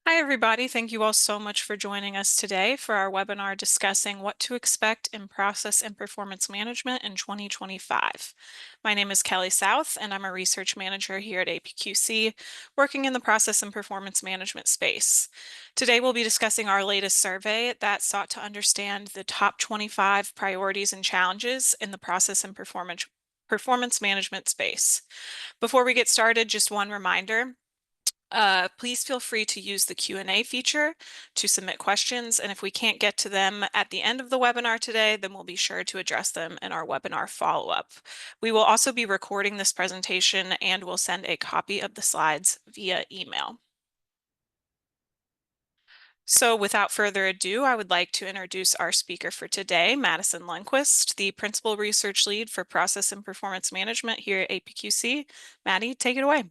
Hi, everybody. Thank you all so much for joining us today for our webinar discussing what to expect in process and performance management in 2025. My name is Kelly South, and I'm a research manager here at APQC, working in the process and performance management space. Today, we'll be discussing our latest survey that sought to understand the top 25 priorities and challenges in the process and performance management space. Before we get started, just one reminder. Please feel free to use the Q&A feature to submit questions, and if we can't get to them at the end of the webinar today, then we'll be sure to address them in our webinar follow-up. We will also be recording this presentation and will send a copy of the slides via email. So without further ado, I would like to introduce our speaker for today, Madison Lundquist, the Principal Research Lead for Process and Performance Management here at APQC. Maddie, take it away.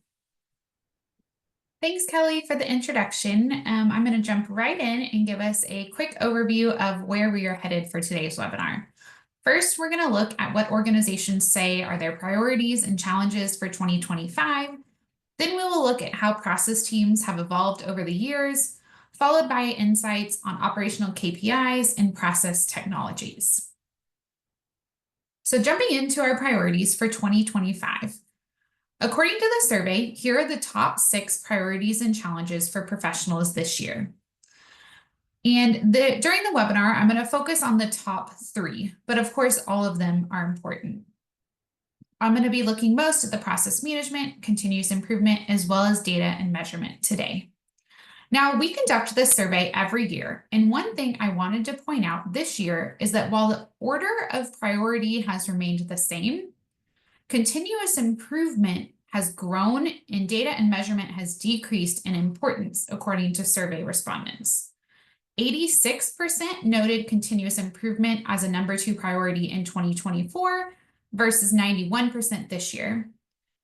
Thanks, Kelly, for the introduction. I'm going to jump right in and give us a quick overview of where we are headed for today's webinar. First, we're going to look at what organizations say are their priorities and challenges for 2025. Then we will look at how process teams have evolved over the years, followed by insights on operational KPIs and process technologies. So jumping into our priorities for 2025. According to the survey, here are the top 6 priorities and challenges for professionals this year. And during the webinar, I'm going to focus on the top 3, but of course, all of them are important. I'm going to be looking most at the process management, continuous improvement, as well as data and measurement today. Now, we conduct this survey every year, and one thing I wanted to point out this year is that while the order of priority has remained the same, continuous improvement has grown and data and measurement has decreased in importance, according to survey respondents. 86% noted continuous improvement as a number 2 priority in 2024 versus 91% this year.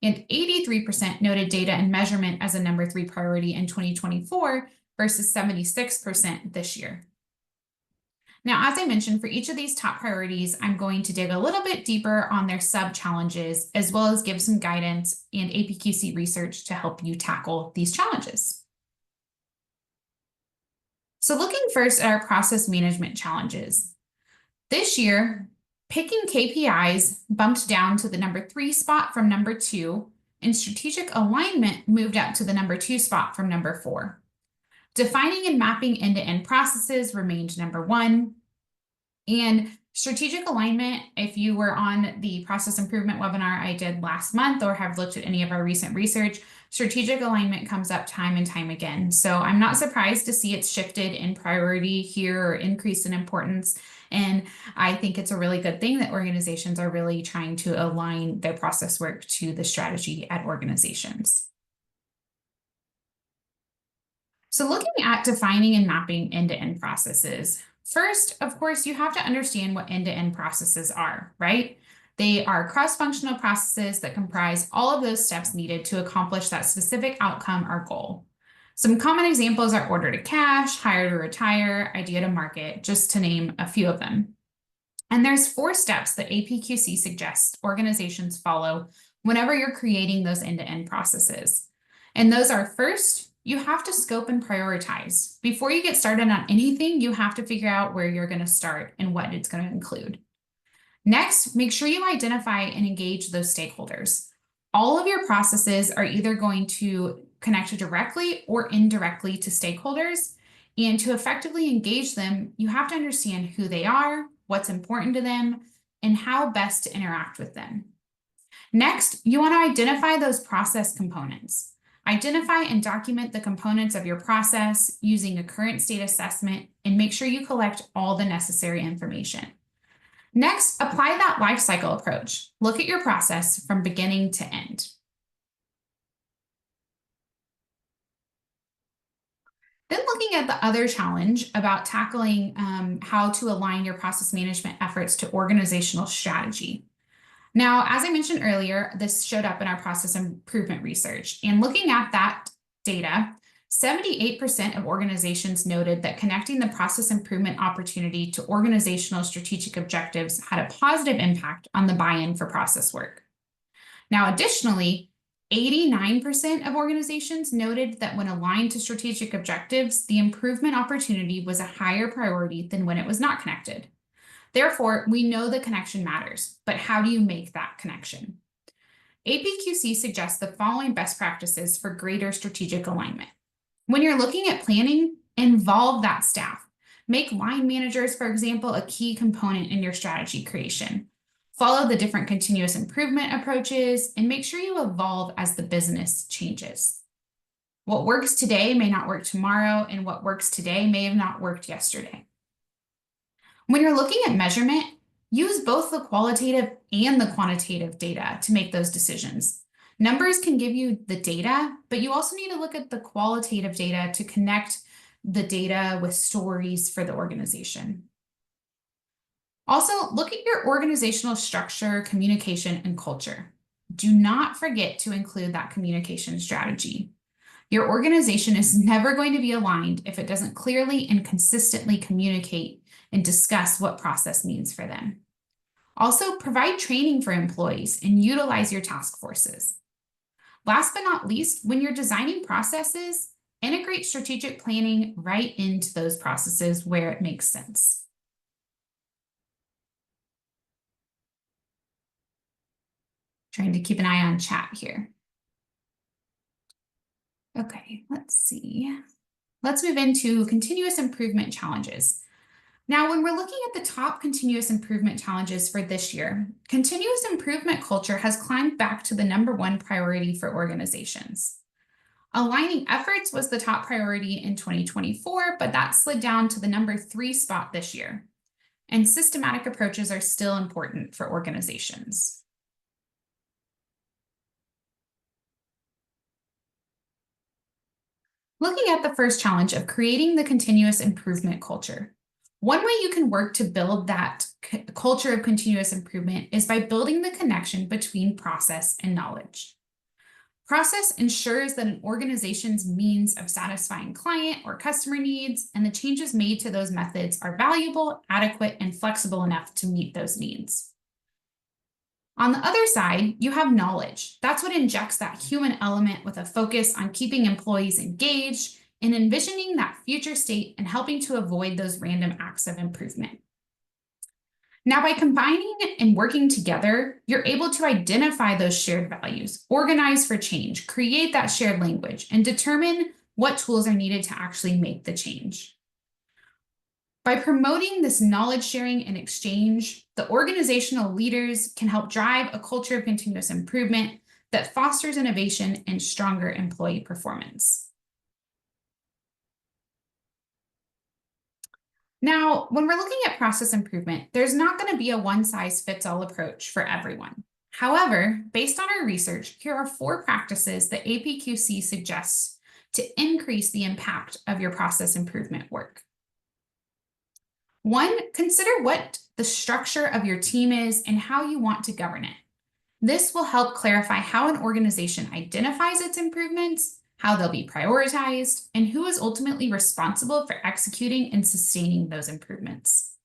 And 83% noted data and measurement as a number 3 priority in 2024 versus 76% this year. Now, as I mentioned, for each of these top priorities, I'm going to dig a little bit deeper on their sub-challenges, as well as give some guidance and APQC research to help you tackle these challenges. So looking first at our process management challenges. This year, picking KPIs bumped down to the number 3 spot from number 2, and strategic alignment moved up to the number 2 spot from number 4. Defining and mapping end-to-end processes remained number 1. And strategic alignment, if you were on the process improvement webinar I did last month or have looked at any of our recent research, strategic alignment comes up time and time again. So I'm not surprised to see it's shifted in priority here or increased in importance. And I think it's a really good thing that organizations are really trying to align their process work to the strategy at organizations. So looking at defining and mapping end-to-end processes, first, of course, you have to understand what end-to-end processes are, right? They are cross-functional processes that comprise all of those steps needed to accomplish that specific outcome or goal. Some common examples are order to cash, hire to retire, idea to market, just to name a few of them. And there's 4 steps that APQC suggests organizations follow whenever you're creating those end-to-end processes. And those are, first, you have to scope and prioritize. Before you get started on anything, you have to figure out where you're going to start and what it's going to include. Next, make sure you identify and engage those stakeholders. All of your processes are either going to connect directly or indirectly to stakeholders. And to effectively engage them, you have to understand who they are, what's important to them, and how best to interact with them. Next, you want to identify those process components. Identify and document the components of your process using a current state assessment and make sure you collect all the necessary information. Next, apply that life cycle approach. Look at your process from beginning to end. Then looking at the other challenge about tackling how to align your process management efforts to organizational strategy. Now, as I mentioned earlier, this showed up in our process improvement research. And looking at that data, 78% of organizations noted that connecting the process improvement opportunity to organizational strategic objectives had a positive impact on the buy-in for process work. Now, additionally, 89% of organizations noted that when aligned to strategic objectives, the improvement opportunity was a higher priority than when it was not connected. Therefore, we know the connection matters, but how do you make that connection? APQC suggests the following best practices for greater strategic alignment. When you're looking at planning, involve that staff. Make line managers, for example, a key component in your strategy creation. Follow the different continuous improvement approaches and make sure you evolve as the business changes. What works today may not work tomorrow, and what works today may have not worked yesterday. When you're looking at measurement, use both the qualitative and the quantitative data to make those decisions. Numbers can give you the data, but you also need to look at the qualitative data to connect the data with stories for the organization. Also, look at your organizational structure, communication, and culture. Do not forget to include that communication strategy. Your organization is never going to be aligned if it doesn't clearly and consistently communicate and discuss what process means for them. Also, provide training for employees and utilize your task forces. Last but not least, when you're designing processes, integrate strategic planning right into those processes where it makes sense. Trying to keep an eye on chat here. Okay, let's see. Let's move into continuous improvement challenges. Now, when we're looking at the top continuous improvement challenges for this year, continuous improvement culture has climbed back to the #1 priority for organizations. Aligning efforts was the top priority in 2024, but that slid down to the #3 spot this year. And systematic approaches are still important for organizations. Looking at the first challenge of creating the continuous improvement culture. One way you can work to build that culture of continuous improvement is by building the connection between process and knowledge. Process ensures that an organization's means of satisfying client or customer needs and the changes made to those methods are valuable, adequate, and flexible enough to meet those needs. On the other side, you have knowledge. That's what injects that human element with a focus on keeping employees engaged and envisioning that future state and helping to avoid those random acts of improvement. Now, by combining and working together, you're able to identify those shared values, organize for change, create that shared language, and determine what tools are needed to actually make the change. By promoting this knowledge sharing and exchange, the organizational leaders can help drive a culture of continuous improvement that fosters innovation and stronger employee performance. Now, when we're looking at process improvement, there's not going to be a one-size-fits-all approach for everyone. However, based on our research, here are 4 practices that APQC suggests to increase the impact of your process improvement work. 1, consider what the structure of your team is and how you want to govern it. This will help clarify how an organization identifies its improvements, how they'll be prioritized, and who is ultimately responsible for executing and sustaining those improvements.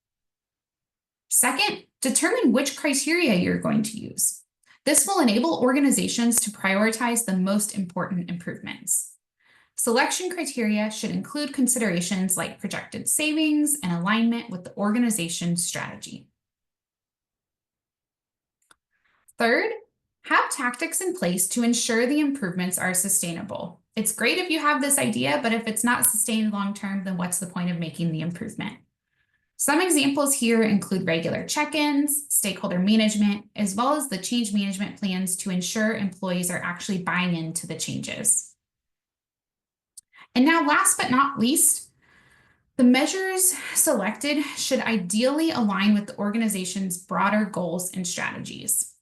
Second, determine which criteria you're going to use. This will enable organizations to prioritize the most important improvements. Selection criteria should include considerations like projected savings and alignment with the organization's strategy. Third, have tactics in place to ensure the improvements are sustainable. It's great if you have this idea, but if it's not sustained long-term, then what's the point of making the improvement? Some examples here include regular check-ins, stakeholder management, as well as the change management plans to ensure employees are actually buying into the changes. And now, last but not least, the measures selected should ideally align with the organization's broader goals and strategies.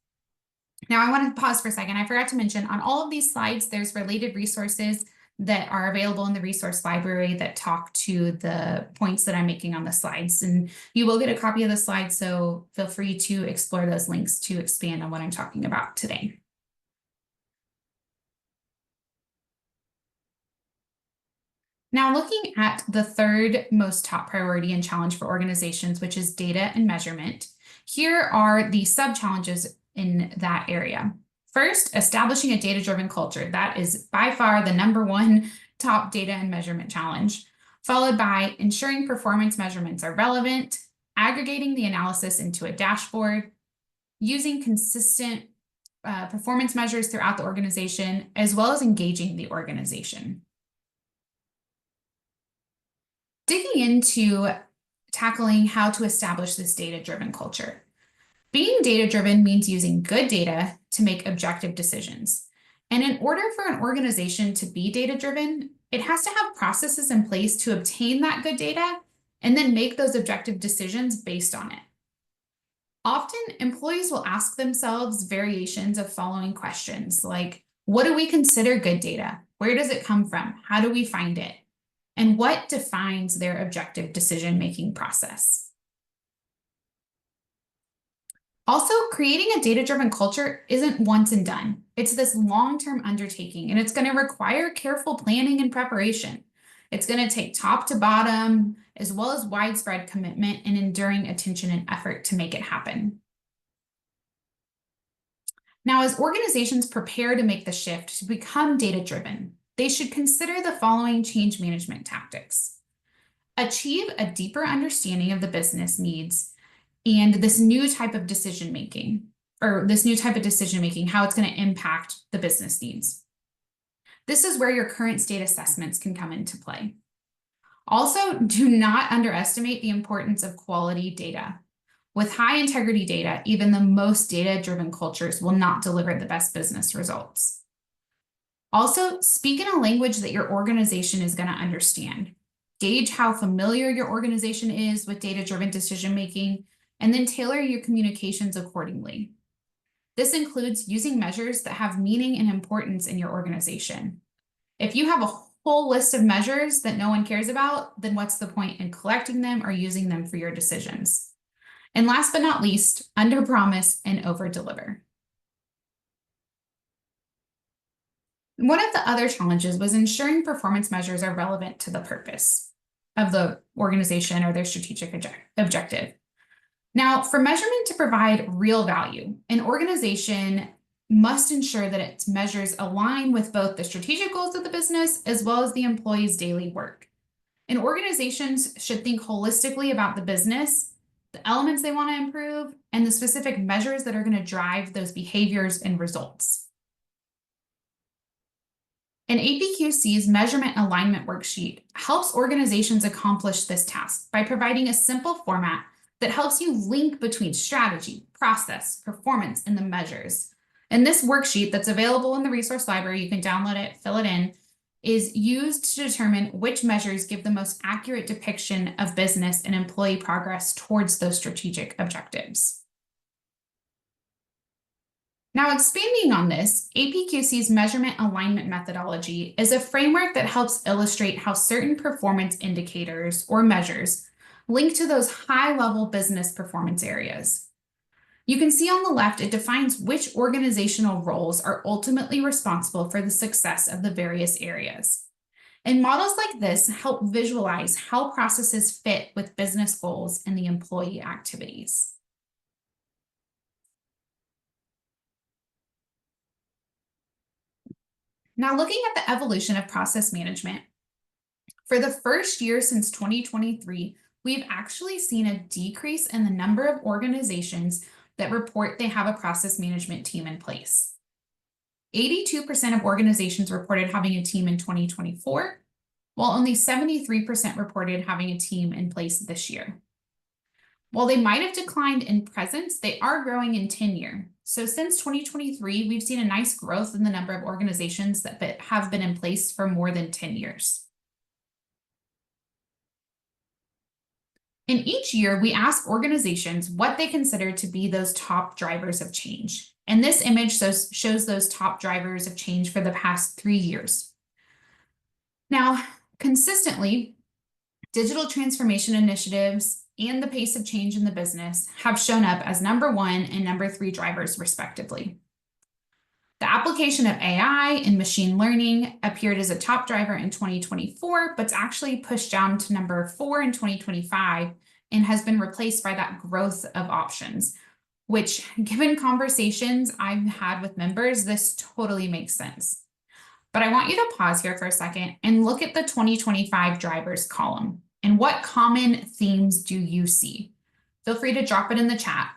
Now, I want to pause for a second. I forgot to mention on all of these slides, there's related resources that are available in the resource library that talk to the points that I'm making on the slides. And you will get a copy of the slides, so feel free to explore those links to expand on what I'm talking about today. Now, looking at the third most top priority and challenge for organizations, which is data and measurement, here are the sub-challenges in that area. First, establishing a data-driven culture. That is by far the number one top data and measurement challenge, followed by ensuring performance measurements are relevant, aggregating the analysis into a dashboard, using consistent performance measures throughout the organization, as well as engaging the organization. Digging into tackling how to establish this data-driven culture. Being data-driven means using good data to make objective decisions. And in order for an organization to be data-driven, it has to have processes in place to obtain that good data and then make those objective decisions based on it. Often, employees will ask themselves variations of following questions like, what do we consider good data? Where does it come from? How do we find it? And what defines their objective decision-making process? Also, creating a data-driven culture isn't once and done. It's this long-term undertaking, and it's going to require careful planning and preparation. It's going to take top to bottom, as well as widespread commitment and enduring attention and effort to make it happen. Now, as organizations prepare to make the shift to become data-driven, they should consider the following change management tactics. Achieve a deeper understanding of the business needs and this new type of decision-making, how it's going to impact the business needs. This is where your current state assessments can come into play. Also, do not underestimate the importance of quality data. With high integrity data, even the most data-driven cultures will not deliver the best business results. Also, speak in a language that your organization is going to understand. Gauge how familiar your organization is with data-driven decision-making, and then tailor your communications accordingly. This includes using measures that have meaning and importance in your organization. If you have a whole list of measures that no one cares about, then what's the point in collecting them or using them for your decisions? And last but not least, under-promise and over-deliver. One of the other challenges was ensuring performance measures are relevant to the purpose of the organization or their strategic objective. Now, for measurement to provide real value, an organization must ensure that its measures align with both the strategic goals of the business as well as the employees' daily work. And organizations should think holistically about the business, the elements they want to improve, and the specific measures that are going to drive those behaviors and results. An APQC's measurement alignment worksheet helps organizations accomplish this task by providing a simple format that helps you link between strategy, process, performance, and the measures. And this worksheet that's available in the resource library, you can download it, fill it in, is used to determine which measures give the most accurate depiction of business and employee progress towards those strategic objectives. Now, expanding on this, APQC's measurement alignment methodology is a framework that helps illustrate how certain performance indicators or measures link to those high-level business performance areas. You can see on the left, it defines which organizational roles are ultimately responsible for the success of the various areas. And models like this help visualize how processes fit with business goals and the employee activities. Now, looking at the evolution of process management, for the first year since 2023, we've actually seen a decrease in the number of organizations that report they have a process management team in place. 82% of organizations reported having a team in 2024, while only 73% reported having a team in place this year. While they might have declined in presence, they are growing in tenure. So since 2023, we've seen a nice growth in the number of organizations that have been in place for more than 10 years. In each year, we ask organizations what they consider to be those top drivers of change. And this image shows those top drivers of change for the past 3 years. Now, consistently, digital transformation initiatives and the pace of change in the business have shown up as number 1 and number 3 drivers, respectively. The application of AI and machine learning appeared as a top driver in 2024, but it's actually pushed down to number 4 in 2025 and has been replaced by that growth of options, which, given conversations I've had with members, this totally makes sense. But I want you to pause here for a second and look at the 2025 drivers column. And what common themes do you see? Feel free to drop it in the chat.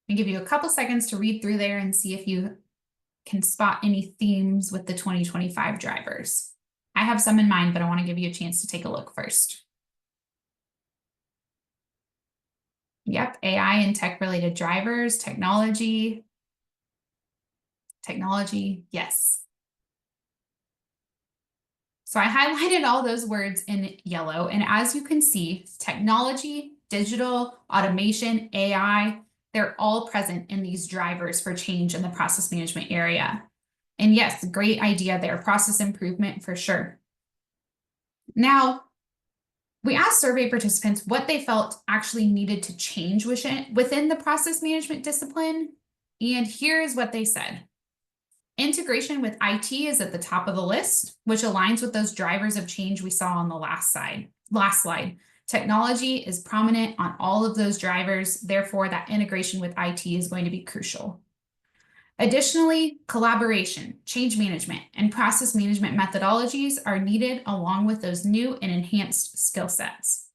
I'll give you a couple seconds to read through there and see if you can spot any themes with the 2025 drivers. I have some in mind, but I want to give you a chance to take a look first. Yep, AI and tech-related drivers, technology, yes. So I highlighted all those words in yellow, and as you can see, technology, digital, automation, AI, they're all present in these drivers for change in the process management area. And yes, great idea there, process improvement for sure. Now, we asked survey participants what they felt actually needed to change within the process management discipline, and here is what they said. Integration with IT is at the top of the list, which aligns with those drivers of change we saw on the last slide. Technology is prominent on all of those drivers, therefore that integration with IT is going to be crucial. Additionally, collaboration, change management, and process management methodologies are needed along with those new and enhanced skill sets.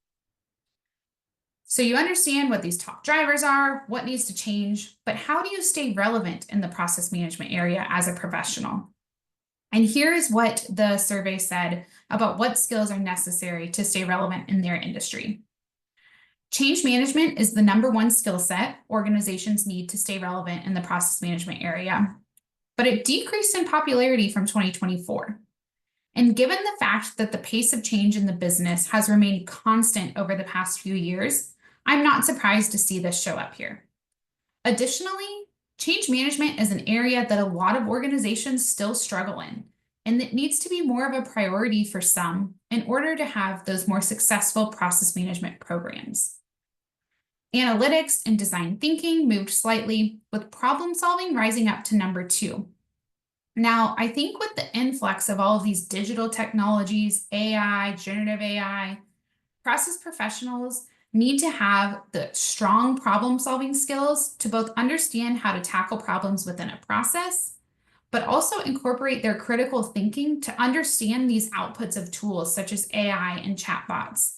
So you understand what these top drivers are, what needs to change, but how do you stay relevant in the process management area as a professional? And here is what the survey said about what skills are necessary to stay relevant in their industry. Change management is the #1 skill set organizations need to stay relevant in the process management area, but it decreased in popularity from 2024. And given the fact that the pace of change in the business has remained constant over the past few years, I'm not surprised to see this show up here. Additionally, change management is an area that a lot of organizations still struggle in, and that needs to be more of a priority for some in order to have those more successful process management programs. Analytics and design thinking moved slightly, with problem solving rising up to #2. Now, I think with the influx of all of these digital technologies, AI, generative AI, process professionals need to have the strong problem solving skills to both understand how to tackle problems within a process, but also incorporate their critical thinking to understand these outputs of tools such as AI and chatbots,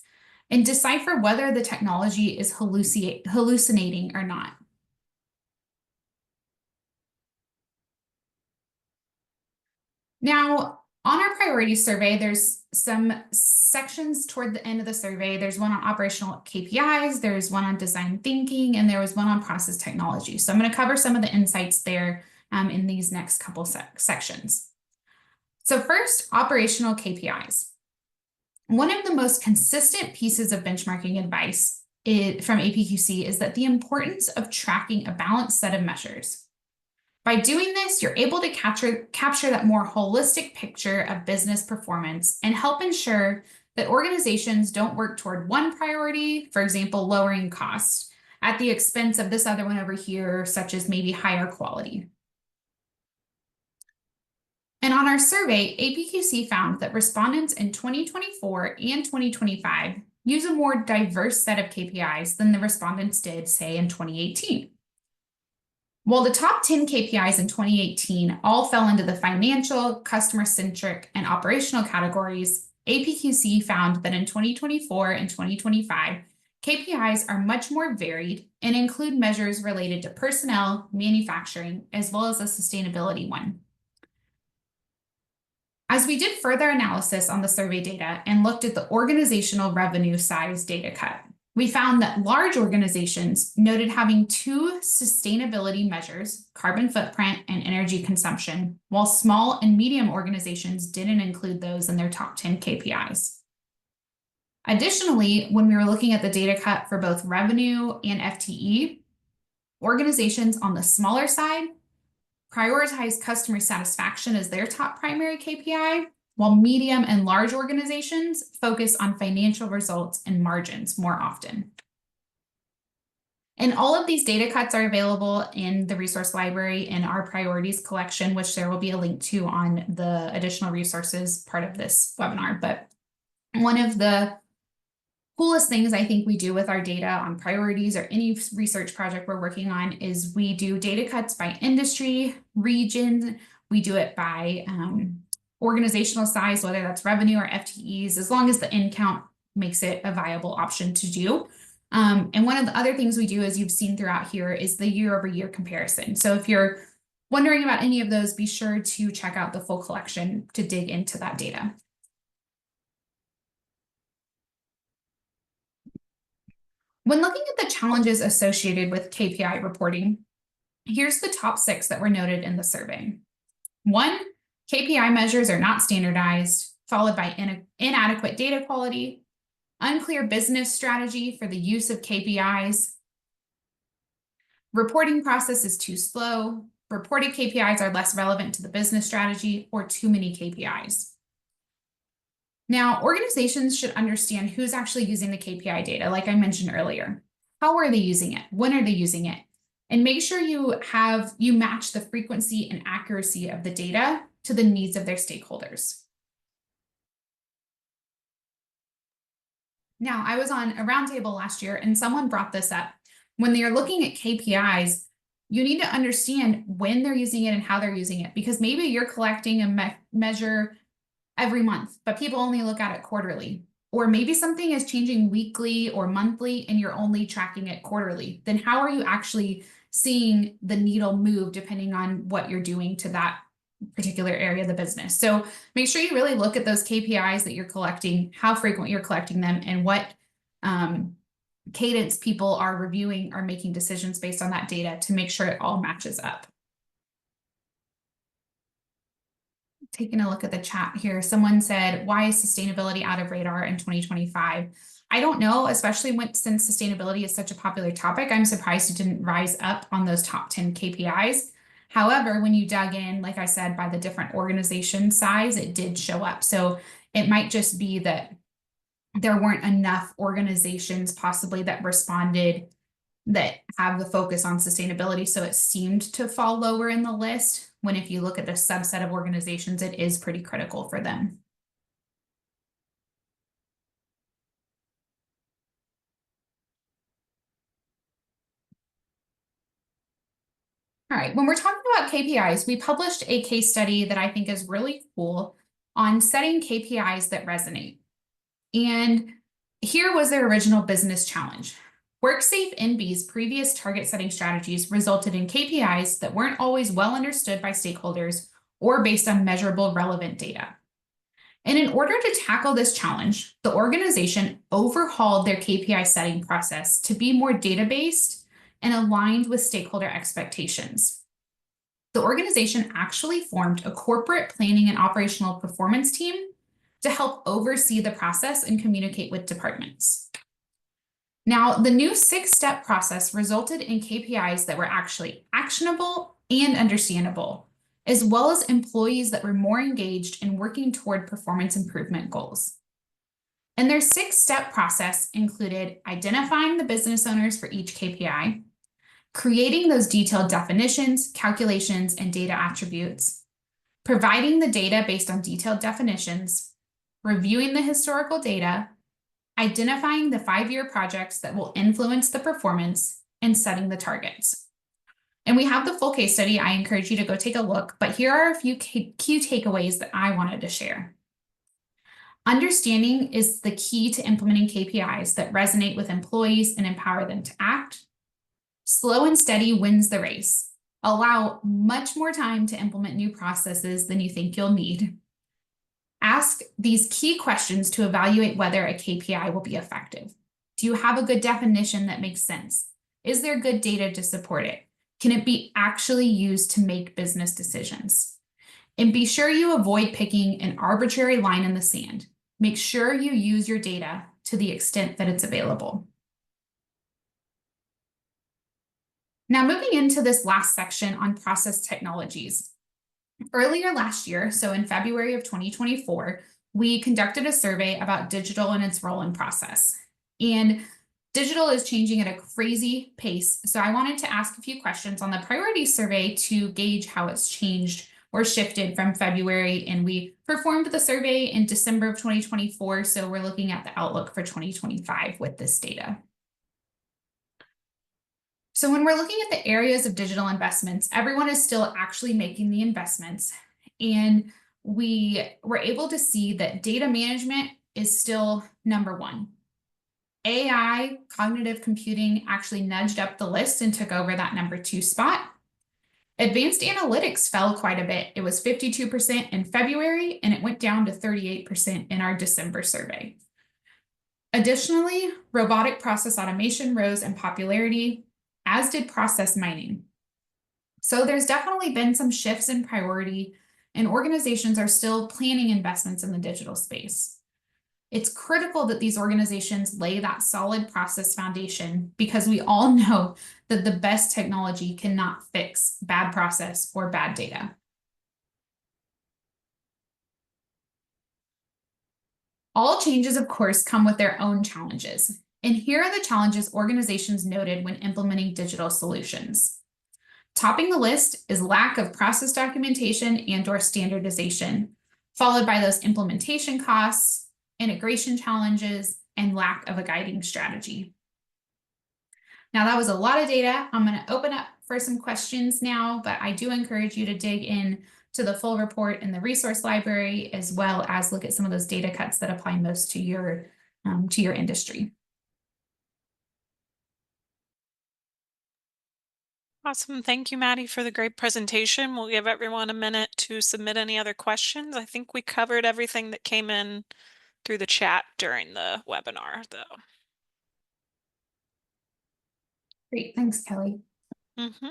and decipher whether the technology is hallucinating or not. Now, on our priorities survey, there's some sections toward the end of the survey. There's one on operational KPIs, there's one on design thinking, and there was one on process technology. So I'm going to cover some of the insights there in these next couple sections. So first, operational KPIs. One of the most consistent pieces of benchmarking advice from APQC is that the importance of tracking a balanced set of measures. By doing this, you're able to capture that more holistic picture of business performance and help ensure that organizations don't work toward one priority, for example, lowering costs, at the expense of this other one over here, such as maybe higher quality. And on our survey, APQC found that respondents in 2024 and 2025 use a more diverse set of KPIs than the respondents did, say, in 2018. While the top 10 KPIs in 2018 all fell into the financial, customer-centric, and operational categories, APQC found that in 2024 and 2025, KPIs are much more varied and include measures related to personnel, manufacturing, as well as a sustainability one. As we did further analysis on the survey data and looked at the organizational revenue size data cut, we found that large organizations noted having 2 sustainability measures, carbon footprint and energy consumption, while small and medium organizations didn't include those in their top 10 KPIs. Additionally, when we were looking at the data cut for both revenue and FTE, organizations on the smaller side prioritize customer satisfaction as their top primary KPI, while medium and large organizations focus on financial results and margins more often. And all of these data cuts are available in the resource library in our priorities collection, which there will be a link to on the additional resources part of this webinar. But one of the coolest things I think we do with our data on priorities or any research project we're working on is we do data cuts by industry, region. We do it by organizational size, whether that's revenue or FTEs, as long as the end count makes it a viable option to do. And one of the other things we do, as you've seen throughout here, is the year-over-year comparison. So if you're wondering about any of those, be sure to check out the full collection to dig into that data. When looking at the challenges associated with KPI reporting, here's the top 6 that were noted in the survey. 1, KPI measures are not standardized, followed by inadequate data quality, unclear business strategy for the use of KPIs, reporting process is too slow, reported KPIs are less relevant to the business strategy, or too many KPIs. Now, organizations should understand who's actually using the KPI data, like I mentioned earlier. How are they using it? When are they using it? And make sure you match the frequency and accuracy of the data to the needs of their stakeholders. Now, I was on a roundtable last year and someone brought this up. When they're looking at KPIs, you need to understand when they're using it and how they're using it, because maybe you're collecting a measure every month, but people only look at it quarterly. Or maybe something is changing weekly or monthly and you're only tracking it quarterly. Then how are you actually seeing the needle move depending on what you're doing to that particular area of the business? So make sure you really look at those KPIs that you're collecting, how frequent you're collecting them, and what cadence people are reviewing or making decisions based on that data to make sure it all matches up. Taking a look at the chat here, someone said, why is sustainability out of radar in 2025? I don't know, especially since sustainability is such a popular topic. I'm surprised it didn't rise up on those top 10 KPIs. However, when you dug in, like I said, by the different organization size, it did show up. So it might just be that there weren't enough organizations possibly that responded that have the focus on sustainability. So it seemed to fall lower in the list, when if you look at the subset of organizations, it is pretty critical for them. All right, when we're talking about KPIs, we published a case study that I think is really cool on setting KPIs that resonate. And here was their original business challenge. WorkSafe NB's previous target setting strategies resulted in KPIs that weren't always well understood by stakeholders or based on measurable relevant data. And in order to tackle this challenge, the organization overhauled their KPI setting process to be more data-based and aligned with stakeholder expectations. The organization actually formed a corporate planning and operational performance team to help oversee the process and communicate with departments. Now, the new 6-step process resulted in KPIs that were actually actionable and understandable, as well as employees that were more engaged in working toward performance improvement goals. And their 6-step process included identifying the business owners for each KPI, creating those detailed definitions, calculations, and data attributes, providing the data based on detailed definitions, reviewing the historical data, identifying the 5-year projects that will influence the performance, and setting the targets. And we have the full case study. I encourage you to go take a look, but here are a few key takeaways that I wanted to share. Understanding is the key to implementing KPIs that resonate with employees and empower them to act. Slow and steady wins the race. Allow much more time to implement new processes than you think you'll need. Ask these key questions to evaluate whether a KPI will be effective. Do you have a good definition that makes sense? Is there good data to support it? Can it be actually used to make business decisions? And be sure you avoid picking an arbitrary line in the sand. Make sure you use your data to the extent that it's available. Now, moving into this last section on process technologies. Earlier last year, so in February of 2024, we conducted a survey about digital and its role in process. And digital is changing at a crazy pace. So I wanted to ask a few questions on the priority survey to gauge how it's changed or shifted from February, and we performed the survey in December of 2024. So we're looking at the outlook for 2025 with this data. So when we're looking at the areas of digital investments, everyone is still actually making the investments. And we were able to see that data management is still number one. AI, cognitive computing, actually nudged up the list and took over that number two spot. Advanced analytics fell quite a bit. It was 52% in February, and it went down to 38% in our December survey. Additionally, robotic process automation rose in popularity, as did process mining. So there's definitely been some shifts in priority, and organizations are still planning investments in the digital space. It's critical that these organizations lay that solid process foundation, because we all know that the best technology cannot fix bad process or bad data. All changes, of course, come with their own challenges. And here are the challenges organizations noted when implementing digital solutions. Topping the list is lack of process documentation and/or standardization, followed by those implementation costs, integration challenges, and lack of a guiding strategy. Now, that was a lot of data. I'm going to open up for some questions now, but I do encourage you to dig in to the full report in the resource library, as well as look at some of those data cuts that apply most to your industry. Awesome. Thank you, Maddie, for the great presentation. We'll give everyone a minute to submit any other questions. I think we covered everything that came in through the chat during the webinar, though. Great, thanks, Kelly. Mm-hmm.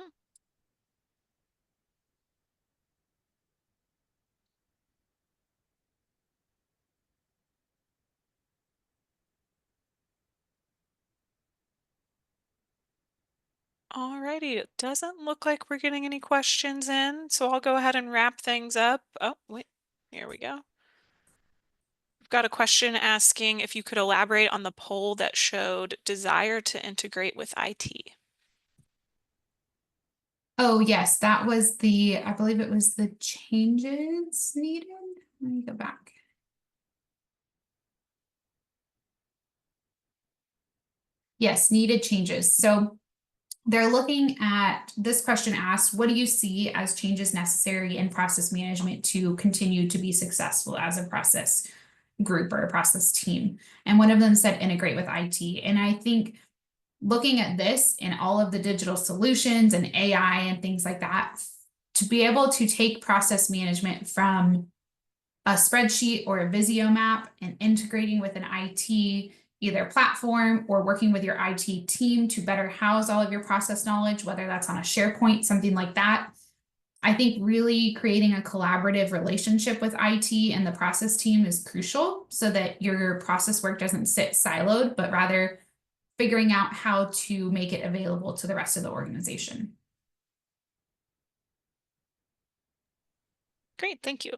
Alrighty, it doesn't look like we're getting any questions in, so I'll go ahead and wrap things up. Oh, wait, here we go. We've got a question asking if you could elaborate on the poll that showed desire to integrate with IT. Oh, yes, that was I believe it was the changes needed. Let me go back. Yes, needed changes. So they're looking at this question asks, what do you see as changes necessary in process management to continue to be successful as a process group or a process team? And one of them said integrate with IT. And I think looking at this and all of the digital solutions and AI and things like that, to be able to take process management from a spreadsheet or a Visio map and integrating with an IT either platform or working with your IT team to better house all of your process knowledge, whether that's on a SharePoint, something like that. I think really creating a collaborative relationship with IT and the process team is crucial, so that your process work doesn't sit siloed, but rather figuring out how to make it available to the rest of the organization. Great, thank you.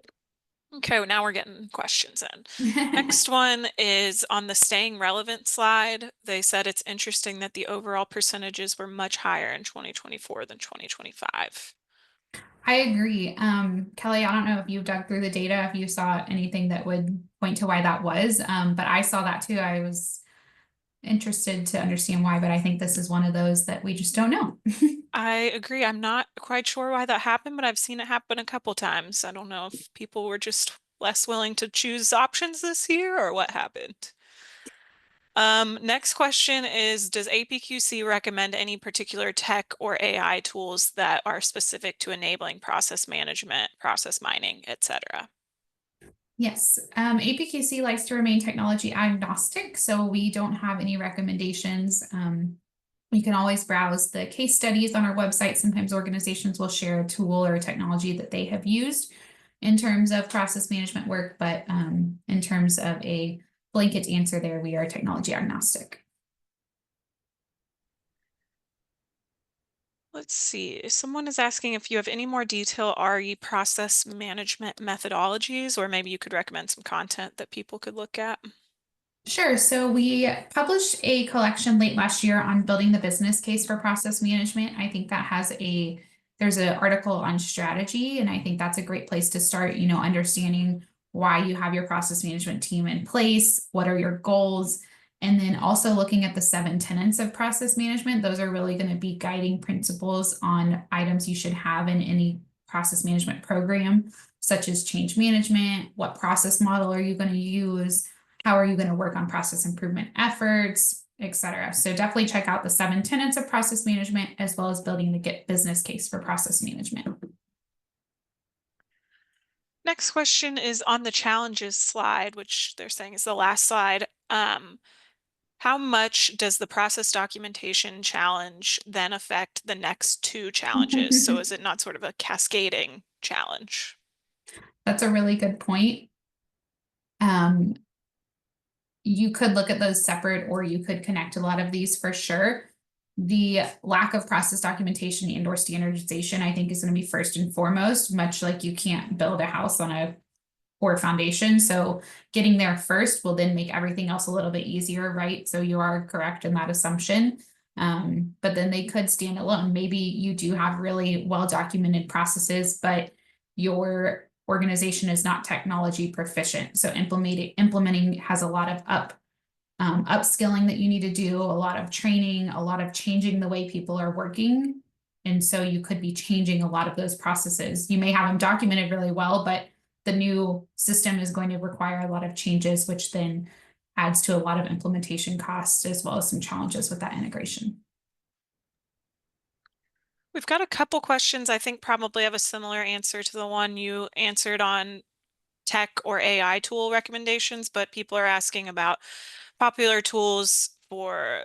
Okay, well, now we're getting questions in. Next one is on the staying relevant slide. They said it's interesting that the overall percentages were much higher in 2024 than 2025. I agree. Kelly, I don't know if you dug through the data, if you saw anything that would point to why that was, but I saw that too. I was interested to understand why, but I think this is one of those that we just don't know. I agree. I'm not quite sure why that happened, but I've seen it happen a couple times. I don't know if people were just less willing to choose options this year or what happened. Next question is, does APQC recommend any particular tech or AI tools that are specific to enabling process management, process mining, etc.? Yes, APQC likes to remain technology agnostic, so we don't have any recommendations. You can always browse the case studies on our website. Sometimes organizations will share a tool or a technology that they have used in terms of process management work, but in terms of a blanket answer there, we are technology agnostic. Let's see. Someone is asking if you have any more detail RE process management methodologies, or maybe you could recommend some content that people could look at. Sure. So we published a collection late last year on building the business case for process management. I think that has a there's an article on strategy, and I think that's a great place to start, understanding why you have your process management team in place, what are your goals, and then also looking at the 7 tenets of process management. Those are really going to be guiding principles on items you should have in any process management program, such as change management, what process model are you going to use, how are you going to work on process improvement efforts, etc. So definitely check out the 7 tenets of process management, as well as building the business case for process management. Next question is on the challenges slide, which they're saying is the last slide. How much does the process documentation challenge then affect the next two challenges? So is it not sort of a cascading challenge? That's a really good point. Um, you could look at those separate, or you could connect a lot of these for sure. The lack of process documentation and or standardization, I think, is going to be first and foremost, much like you can't build a house on a poor foundation. So getting there first will then make everything else a little bit easier, right? So you are correct in that assumption. But then they could stand alone. Maybe you do have really well documented processes, but your organization is not technology proficient. So implementing has a lot of upskilling that you need to do, a lot of training, a lot of changing the way people are working. And so you could be changing a lot of those processes. You may have them documented really well, but the new system is going to require a lot of changes, which then adds to a lot of implementation costs, as well as some challenges with that integration. We've got a couple questions I think probably have a similar answer to the one you answered on tech or AI tool recommendations, but people are asking about popular tools for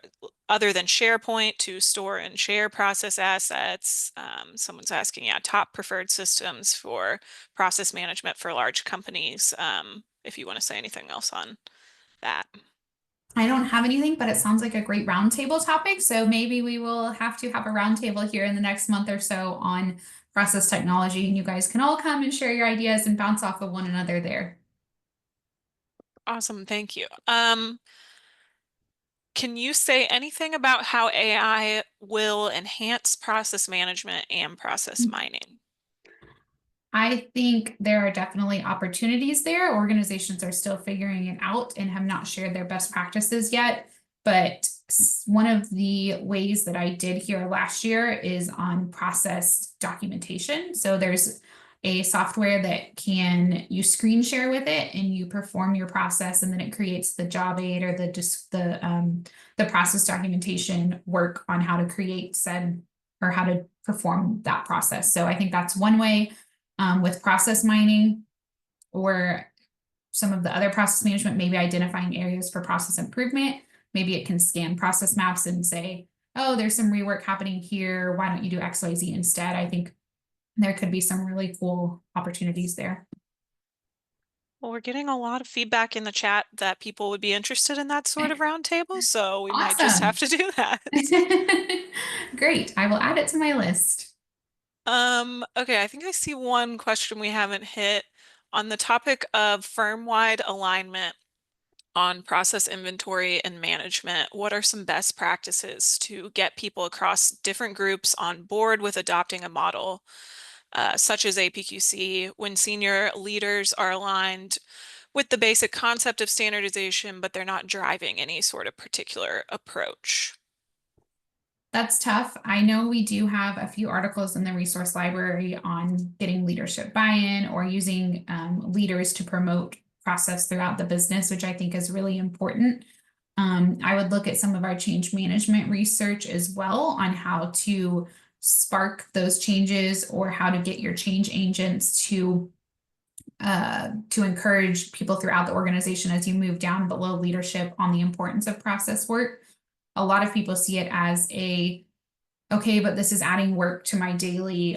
other than SharePoint to store and share process assets. Someone's asking, yeah, top preferred systems for process management for large companies. If you want to say anything else on that. I don't have anything, but it sounds like a great roundtable topic. So maybe we will have to have a roundtable here in the next month or so on process technology, and you guys can all come and share your ideas and bounce off of one another there. Awesome, thank you. Can you say anything about how AI will enhance process management and process mining? I think there are definitely opportunities there. Organizations are still figuring it out and have not shared their best practices yet. But one of the ways that I did here last year is on process documentation. So there's a software that you screen share with it, and you perform your process, and then it creates the job aid or the process documentation work on how to create said, or how to perform that process. So I think that's one way. With process mining or some of the other process management, maybe identifying areas for process improvement. Maybe it can scan process maps and say, oh, there's some rework happening here. Why don't you do XYZ instead? I think there could be some really cool opportunities there. Well, we're getting a lot of feedback in the chat that people would be interested in that sort of roundtable, so we might just have Awesome. to do that. Great. I will add it to my list. Okay, I think I see one question we haven't hit on the topic of firm-wide alignment on process inventory and management. What are some best practices to get people across different groups on board with adopting a model, such as APQC, when senior leaders are aligned with the basic concept of standardization, but they're not driving any sort of particular approach? That's tough. I know we do have a few articles in the resource library on getting leadership buy-in or using leaders to promote process throughout the business, which I think is really important. I would look at some of our change management research as well on how to spark those changes, or how to get your change agents to encourage people throughout the organization as you move down below leadership on the importance of process work. A lot of people see it as okay, but this is adding work to my day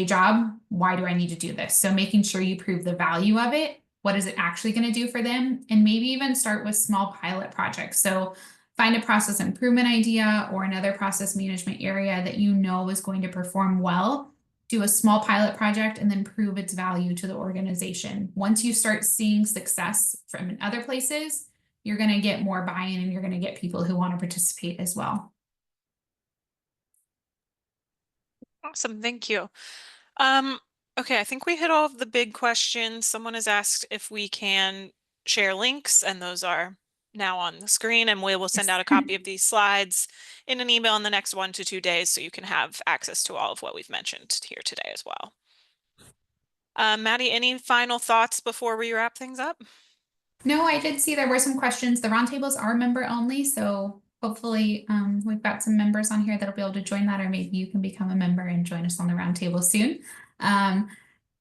job. Why do I need to do this? So making sure you prove the value of it. What is it actually going to do for them? And maybe even start with small pilot projects. So find a process improvement idea or another process management area that you know is going to perform well. Do a small pilot project and then prove its value to the organization. Once you start seeing success from other places, you're going to get more buy-in, and you're going to get people who want to participate as well. Awesome, thank you. Um, okay, I think we hit all of the big questions. Someone has asked if we can share links, and those are now on the screen, and we will send Yes. out a copy of these slides in an email in the next 1 to 2 days so you can have access to all of what we've mentioned here today as well. Maddie, any final thoughts before we wrap things up? No, I did see there were some questions. The roundtables are member only, so hopefully we've got some members on here that'll be able to join that, or maybe you can become a member and join us on the roundtable soon. Um,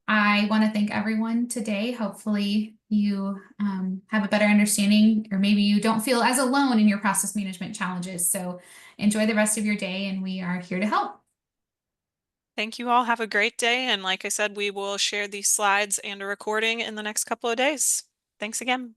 I want to thank everyone today. Hopefully you have a better understanding, or maybe you don't feel as alone in your process management challenges. So enjoy the rest of your day, and we are here to help. Thank you all. Have a great day. And like I said, we will share these slides and a recording in the next couple of days. Thanks again.